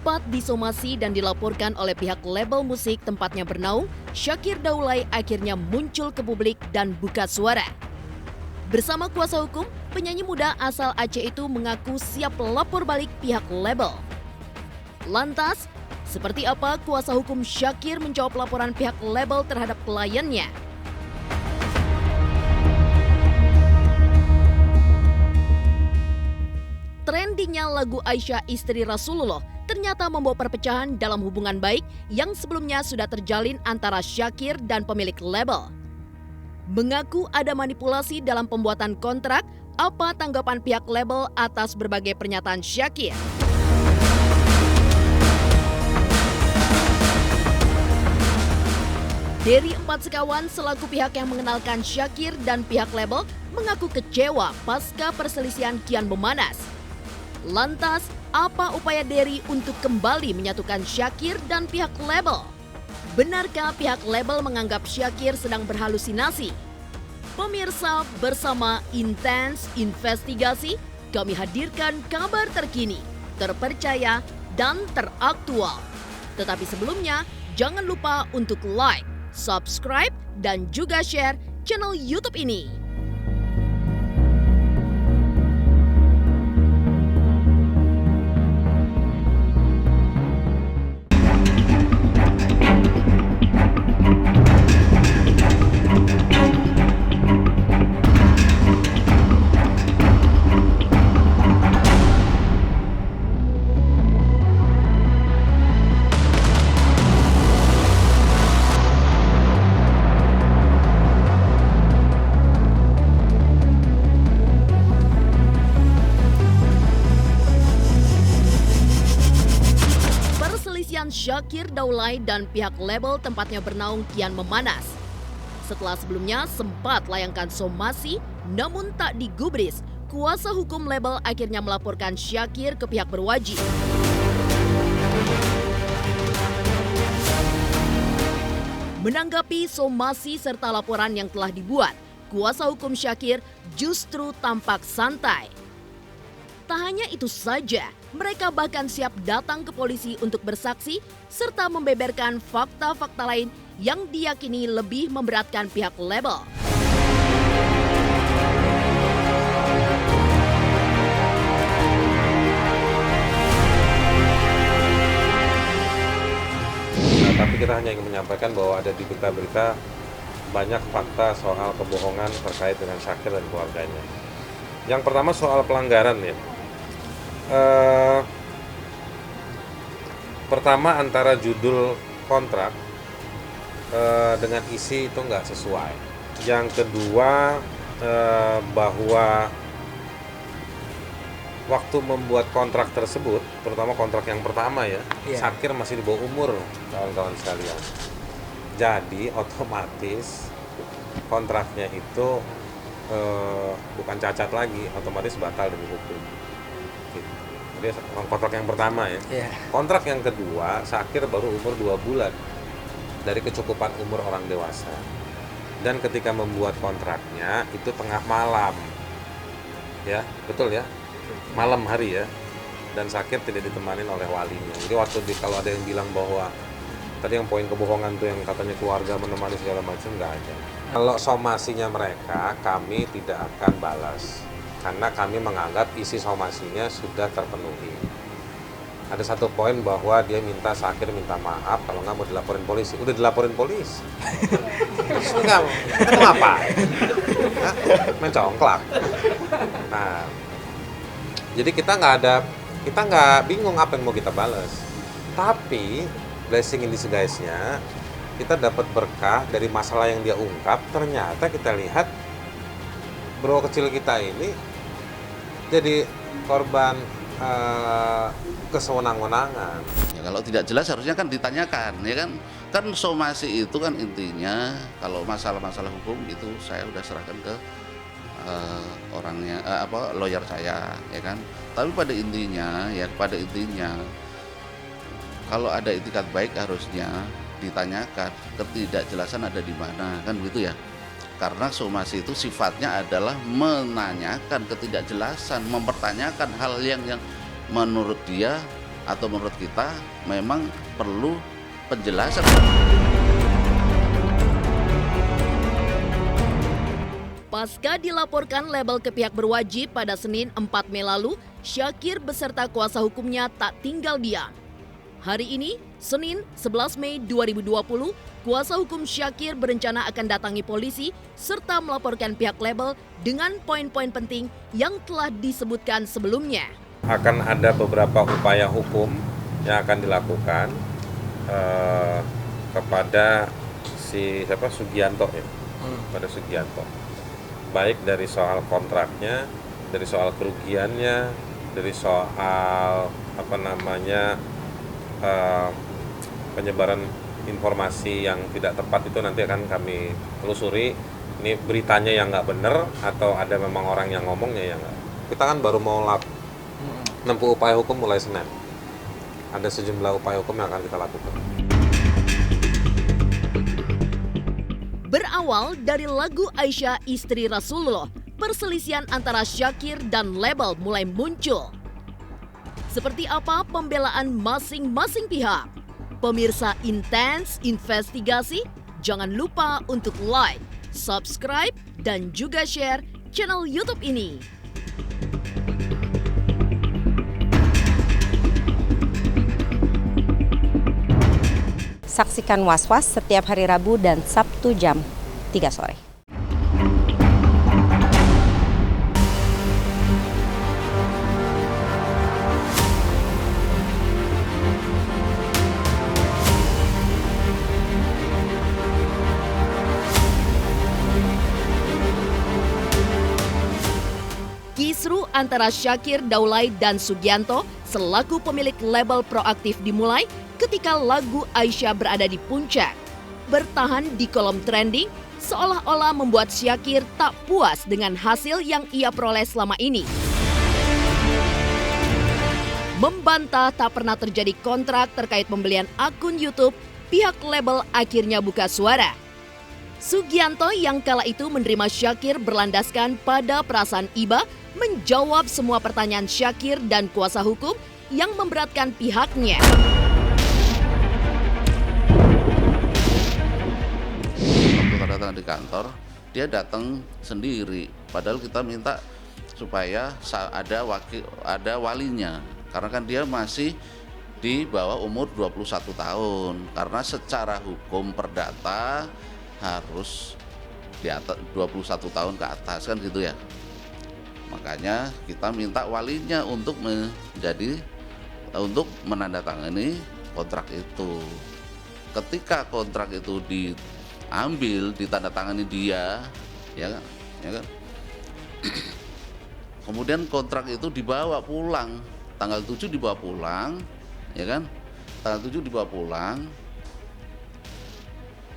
Sempat disomasi dan dilaporkan oleh pihak label musik tempatnya bernaung, Syakir Daulay akhirnya muncul ke publik dan buka suara. Bersama kuasa hukum, penyanyi muda asal Aceh itu mengaku siap lapor balik pihak label. Lantas, seperti apa kuasa hukum Syakir menjawab laporan pihak label terhadap kliennya? Trendingnya lagu Aisyah istri Rasulullah ternyata membawa perpecahan dalam hubungan baik yang sebelumnya sudah terjalin antara Syakir dan pemilik label. Mengaku ada manipulasi dalam pembuatan kontrak, apa tanggapan pihak label atas berbagai pernyataan Syakir? Dari 4 sekawan selaku pihak yang mengenalkan Syakir dan pihak label mengaku kecewa pasca perselisihan kian memanas. Lantas, apa upaya Dery untuk kembali menyatukan Syakir dan pihak label? Benarkah pihak label menganggap Syakir sedang berhalusinasi? Pemirsa, bersama Intens Investigasi, kami hadirkan kabar terkini, terpercaya, dan teraktual. Tetapi sebelumnya, jangan lupa untuk like, subscribe, dan juga share channel YouTube ini. Syakir Daulay dan pihak label tempatnya bernaung kian memanas. Setelah sebelumnya sempat layangkan somasi, namun tak digubris, kuasa hukum label akhirnya melaporkan Syakir ke pihak berwajib. Menanggapi somasi serta laporan yang telah dibuat, kuasa hukum Syakir justru tampak santai. Tak hanya itu saja, mereka bahkan siap datang ke polisi untuk bersaksi serta membeberkan fakta-fakta lain yang diyakini lebih memberatkan pihak label. Tapi kita hanya ingin menyampaikan bahwa ada di berita-berita banyak fakta soal kebohongan terkait dengan Syakir dan keluarganya. Yang pertama soal pelanggaran ya. Pertama antara judul kontrak dengan isi itu nggak sesuai. Yang kedua bahwa waktu membuat kontrak tersebut, terutama kontrak yang pertama ya, Syakir masih di bawah umur kawan-kawan sekalian. Jadi otomatis kontraknya itu bukan cacat lagi, otomatis batal demi hukum. Jadi kontrak yang pertama ya. Kontrak yang kedua, Syakir baru umur 2 bulan dari kecukupan umur orang dewasa. Dan ketika membuat kontraknya itu tengah malam. Ya, betul ya? Malam hari ya. Dan Syakir tidak ditemani oleh walinya. Jadi kalau ada yang bilang bahwa tadi yang poin kebohongan tuh yang katanya keluarga menemani segala macam, nggak ada. Kalau somasinya mereka, kami tidak akan balas. Karena kami menganggap isi somasinya sudah terpenuhi. Ada satu poin bahwa dia minta Syakir minta maaf kalau nggak mau dilaporin polisi. Udah dilaporin polisi. Terus enggak, mau apa? Main congklak. Nah, jadi kita nggak bingung apa yang mau kita balas. Tapi blessing in disguise-nya, kita dapat berkah dari masalah yang dia ungkap. Ternyata kita lihat bro kecil kita ini jadi korban kesewenang-wenangan. Ya, kalau tidak jelas harusnya kan ditanyakan, ya kan? Kan somasi itu kan intinya kalau masalah-masalah hukum itu saya udah serahkan ke orangnya, lawyer saya, ya kan? Tapi pada intinya kalau ada itikat baik harusnya ditanyakan ketidakjelasan ada di mana, kan begitu ya? Karena somasi itu sifatnya adalah menanyakan ketidakjelasan, mempertanyakan hal yang menurut dia atau menurut kita memang perlu penjelasan. Pasca dilaporkan label ke pihak berwajib pada Senin 4 Mei lalu, Syakir beserta kuasa hukumnya tak tinggal diam. Hari ini, Senin 11 Mei 2020, kuasa hukum Syakir berencana akan datangi polisi serta melaporkan pihak label dengan poin-poin penting yang telah disebutkan sebelumnya. Akan ada beberapa upaya hukum yang akan dilakukan kepada Sugianto ya, pada Sugianto. Baik dari soal kontraknya, dari soal kerugiannya, dari soal penyebaran informasi yang tidak tepat itu nanti akan kami telusuri. Ini beritanya yang nggak benar atau ada memang orang yang ngomongnya yang nggak. Kita kan baru mau menempuh upaya hukum mulai Senin. Ada sejumlah upaya hukum yang akan kita lakukan. Berawal dari lagu Aisyah istri Rasulullah, perselisihan antara Syakir dan label mulai muncul. Seperti apa pembelaan masing-masing pihak? Pemirsa Intens Investigasi, jangan lupa untuk like, subscribe, dan juga share channel YouTube ini. Saksikan Was-Was setiap hari Rabu dan Sabtu jam 3 sore. Kisru antara Syakir Daulay dan Sugianto selaku pemilik label Proaktif dimulai ketika lagu Aisyah berada di puncak. Bertahan di kolom trending, seolah-olah membuat Syakir tak puas dengan hasil yang ia peroleh selama ini. Membantah tak pernah terjadi kontrak terkait pembelian akun YouTube, pihak label akhirnya buka suara. Sugianto yang kala itu menerima Syakir berlandaskan pada perasaan iba menjawab semua pertanyaan Syakir dan kuasa hukum yang memberatkan pihaknya. Datang di kantor, dia datang sendiri. Padahal kita minta supaya ada walinya, karena kan dia masih di bawah umur 21 tahun. Karena secara hukum perdata harus di atas 21 tahun ke atas kan gitu ya. Makanya kita minta walinya untuk menandatangani kontrak itu. Ketika kontrak itu diambil, ditandatangani dia, ya kan? Kemudian kontrak itu dibawa pulang, tanggal 7 dibawa pulang, ya kan? Tanggal 7 dibawa pulang,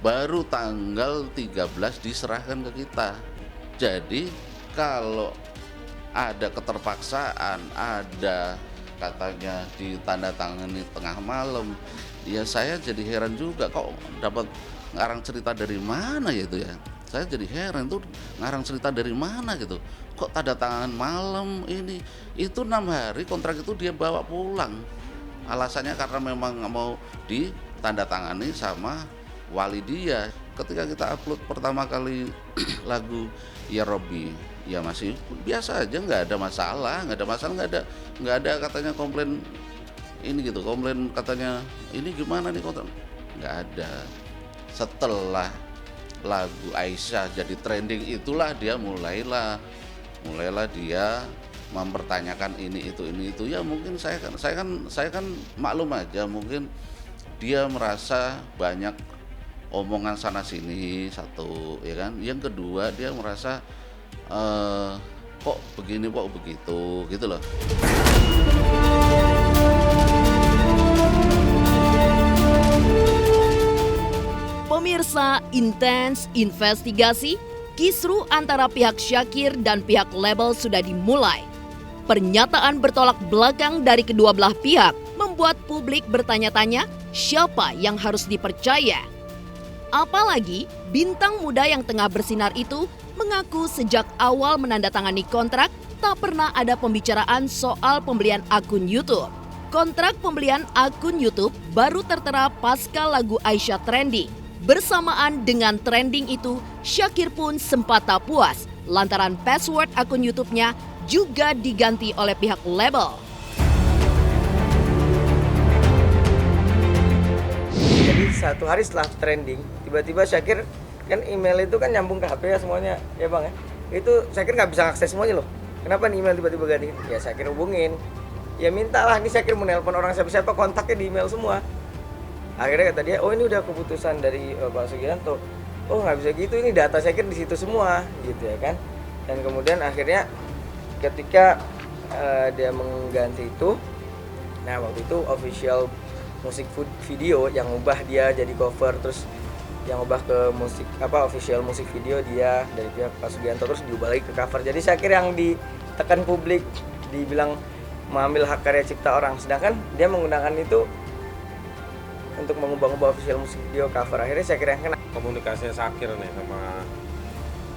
baru tanggal 13 diserahkan ke kita. Jadi kalau ada keterpaksaan, ada katanya ditandatangani tengah malam, ya saya jadi heran juga, kok dapat ngarang cerita dari mana ya itu ya. Saya jadi heran, itu ngarang cerita dari mana gitu, kok tanda tangan malam ini. Itu 6 hari kontrak itu dia bawa pulang, alasannya karena memang mau ditandatangani sama wali dia. Ketika kita upload pertama kali lagu Ya Robbi, ya masih biasa aja, nggak ada masalah, nggak ada katanya komplain ini gitu, komplain katanya ini gimana nih kontrak, nggak ada. Setelah lagu Aisyah jadi trending, itulah dia mulailah dia mempertanyakan ini itu ya. Mungkin saya kan maklum aja, mungkin dia merasa banyak omongan sana sini, satu ya kan. Yang kedua dia merasa kok begini kok begitu gitu loh. Pemirsa Intens Investigasi, kisru antara pihak Syakir dan pihak label sudah dimulai. Pernyataan bertolak belakang dari kedua belah pihak membuat publik bertanya-tanya siapa yang harus dipercaya. Apalagi bintang muda yang tengah bersinar itu mengaku sejak awal menandatangani kontrak tak pernah ada pembicaraan soal pembelian akun YouTube. Kontrak pembelian akun YouTube baru tertera pasca lagu Aisyah trending. Bersamaan dengan trending itu, Syakir pun sempat tak puas lantaran password akun YouTube-nya juga diganti oleh pihak label. Jadi 1 hari setelah trending, tiba-tiba Syakir, kan email itu kan nyambung ke HP ya semuanya, ya Bang ya. Itu Syakir nggak bisa akses semuanya loh. Kenapa nih email tiba-tiba ganti? Ya Syakir hubungin. Ya mintalah, ini Syakir mau nelpon orang siapa-siapa, kontaknya di email semua. Akhirnya kata dia, oh ini udah keputusan dari Pak Sugianto. Oh nggak bisa gitu, ini data Syakir di situ semua, gitu ya kan. Dan kemudian akhirnya ketika dia mengganti itu, nah waktu itu official musik video yang ubah dia jadi cover, terus yang ubah ke musik official musik video dia dari pihak Pak Sugianto, terus diubah lagi ke cover. Jadi Syakir yang ditekan publik, dibilang mengambil hak karya cipta orang, sedangkan dia menggunakan itu untuk mengubah-ubah official musik video cover. Akhirnya Syakir yang kena. Komunikasinya Syakir nih sama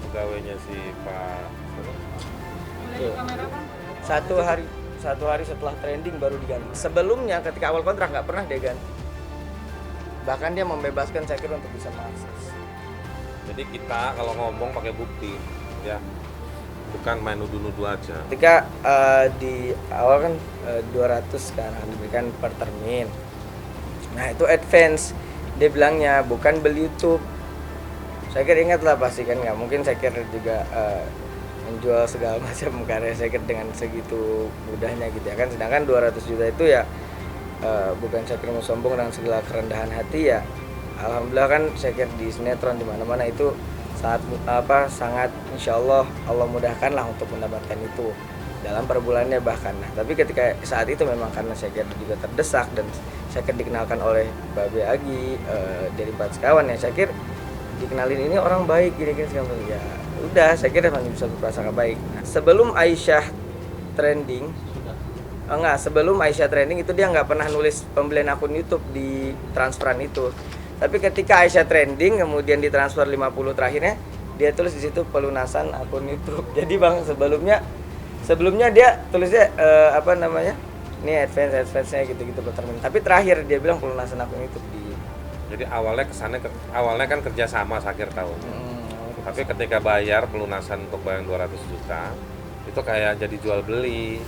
pegawainya si Pak. Satu hari setelah trending baru diganti. Sebelumnya ketika awal kontrak nggak pernah dia ganti. Bahkan dia membebaskan Syakir untuk bisa mengakses. Jadi kita kalau ngomong pakai bukti, ya, bukan main nuduh-nuduh aja. Ketika di awal kan 200 kan diberikan per termin. Nah itu advance, dia bilangnya bukan beli YouTube. Syakir ingat lah pasti kan, nggak mungkin Syakir juga menjual segala macam karya Syakir dengan segitu mudahnya gitu ya kan. Sedangkan 200 juta itu ya bukan Syakir mau sombong dengan segala kerendahan hati ya. Alhamdulillah kan Syakir di sinetron di mana-mana itu sangat insya Allah mudahkan lah untuk mendapatkan itu dalam per bulannya bahkan. Nah, tapi ketika saat itu memang karena Syakir juga terdesak dan Syakir dikenalkan oleh Babe Agi dari Empat Sekawan ya, Syakir dikenalin ini orang baik gini-gini segala macam. Ya udah, Syakir memang bisa berprasangka baik. Nah, sebelum Aisyah trending sebelum Aisyah trending itu dia nggak pernah nulis pembelian akun YouTube di transferan itu. Tapi ketika Aisyah trending kemudian ditransfer 50 terakhirnya dia tulis di situ pelunasan akun YouTube. Jadi Bang sebelumnya dia tulisnya ini advance-nya gitu termin. Tapi terakhir dia bilang pelunasan akun YouTube di. Jadi awalnya kan kerjasama Syakir tahu. Tapi ketika bayar pelunasan untuk bayar 200 juta itu kayak jadi jual beli.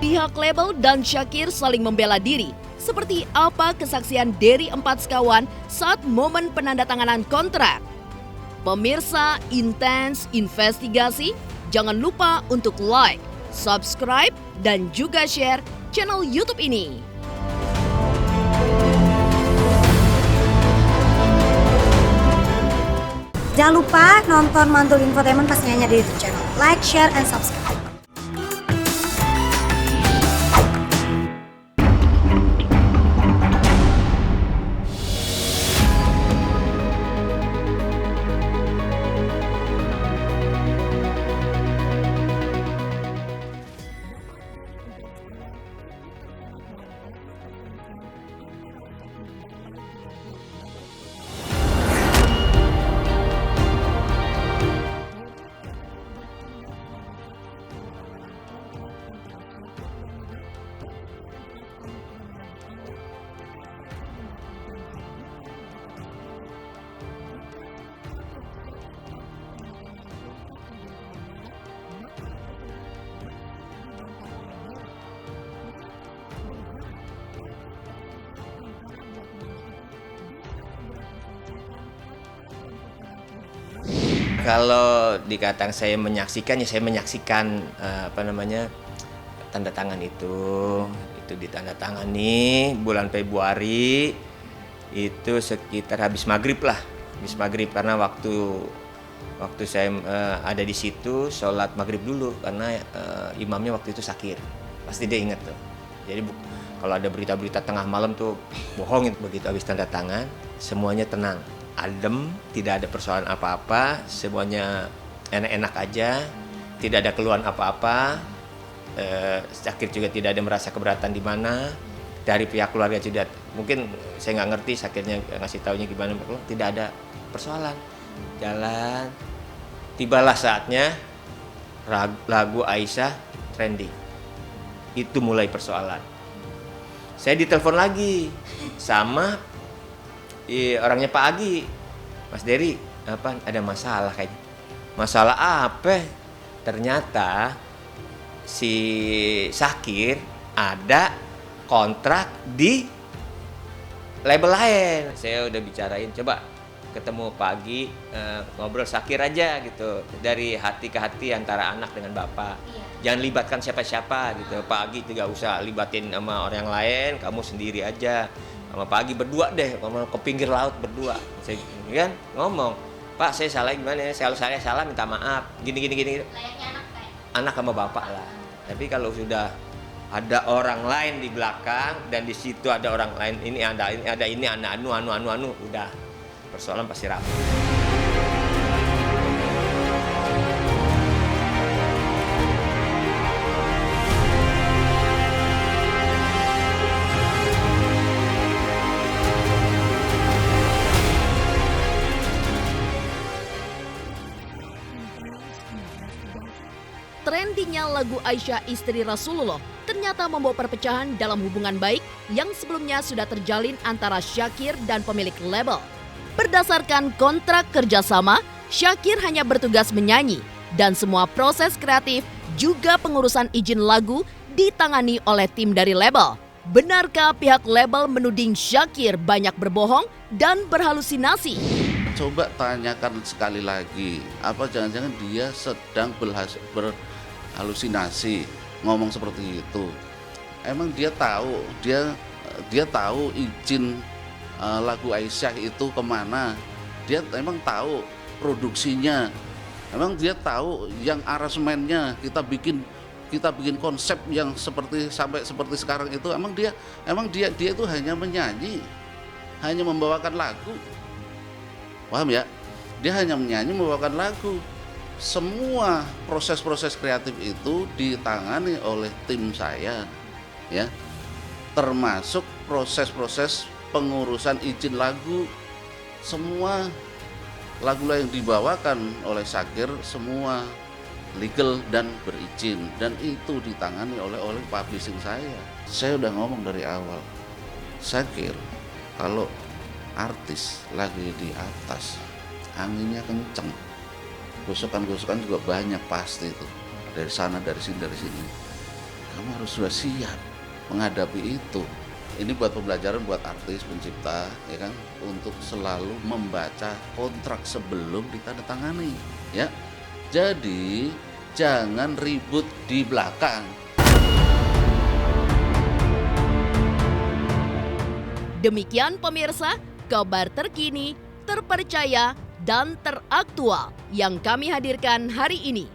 Pihak label dan Syakir saling membela diri. Seperti apa kesaksian dari Empat Sekawan saat momen penandatanganan kontrak? Pemirsa Intens Investigasi, jangan lupa untuk like, subscribe, dan juga share channel YouTube ini. Jangan lupa nonton Mantul Infotainment pastinya di YouTube channel. Like, share, and subscribe. Kalau dikatakan saya menyaksikan, ya saya menyaksikan tanda tangan itu ditandatangani bulan Februari itu sekitar habis maghrib karena waktu saya ada di situ sholat maghrib dulu karena imamnya waktu itu sakit, pasti dia ingat tuh. Jadi kalau ada berita-berita tengah malam tuh bohong, begitu habis tanda tangan semuanya tenang, adem, tidak ada persoalan apa-apa, semuanya enak-enak aja, tidak ada keluhan apa-apa. Syakir juga tidak ada merasa keberatan di mana, dari pihak keluarga tidak, mungkin saya nggak ngerti Syakirnya ngasih taunya gimana, tidak ada persoalan, jalan. Tibalah saatnya lagu Aisyah trending. Itu mulai persoalan. Saya ditelepon lagi sama orangnya Pak Agi, Mas Dery, ada masalah kayaknya. Masalah apa? Ternyata si Syakir ada kontrak di label lain. Saya udah bicarain, coba ketemu pagi, ngobrol Syakir aja gitu, dari hati ke hati antara anak dengan bapak. Jangan libatkan siapa-siapa gitu. Pak Agi tidak usah libatin sama orang yang lain, kamu sendiri aja. Sama Pak Agi berdua deh, ngomong ke pinggir laut berdua. Saya kan ngomong, Pak saya salah gimana ya? Saya salah minta maaf. Gini. Layaknya anak sama bapak lah. Tapi kalau sudah ada orang lain di belakang dan di situ ada orang lain, ini ada anu, udah persoalan pasti rame. Trendingnya lagu Aisyah istri Rasulullah ternyata membawa perpecahan dalam hubungan baik yang sebelumnya sudah terjalin antara Syakir dan pemilik label. Berdasarkan kontrak kerjasama, Syakir hanya bertugas menyanyi dan semua proses kreatif juga pengurusan izin lagu ditangani oleh tim dari label. Benarkah pihak label menuding Syakir banyak berbohong dan berhalusinasi? Coba tanyakan sekali lagi, apa jangan-jangan dia sedang berhalusinasi ngomong seperti itu? Emang dia tahu, dia tahu izin lagu Aisyah itu kemana? Dia emang tahu produksinya? Emang dia tahu yang aransemennya kita bikin konsep yang sampai seperti sekarang itu? Emang dia itu hanya menyanyi, hanya membawakan lagu. Paham ya? Dia hanya menyanyi, membawakan lagu. Semua proses-proses kreatif itu ditangani oleh tim saya, ya. Termasuk proses-proses pengurusan izin lagu. Semua lagu yang dibawakan oleh Syakir semua legal dan berizin, dan itu ditangani oleh publishing saya. Saya udah ngomong dari awal, Syakir kalau artis lagi di atas, anginnya kenceng, gosokan-gosokan juga banyak pasti itu, dari sana dari sini. Kamu harus sudah siap menghadapi itu. Ini buat pembelajaran buat artis pencipta, ya kan, untuk selalu membaca kontrak sebelum ditandatangani, ya. Jadi jangan ribut di belakang. Demikian pemirsa, kabar terkini, terpercaya, dan teraktual yang kami hadirkan hari ini.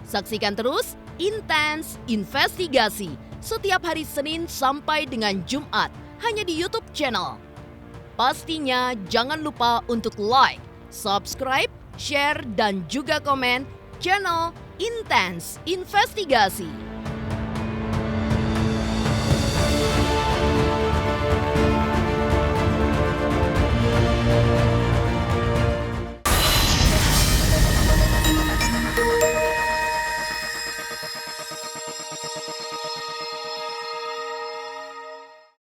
Saksikan terus Intens Investigasi setiap hari Senin sampai dengan Jumat hanya di YouTube channel. Pastinya jangan lupa untuk like, subscribe, share, dan juga komen channel Intens Investigasi.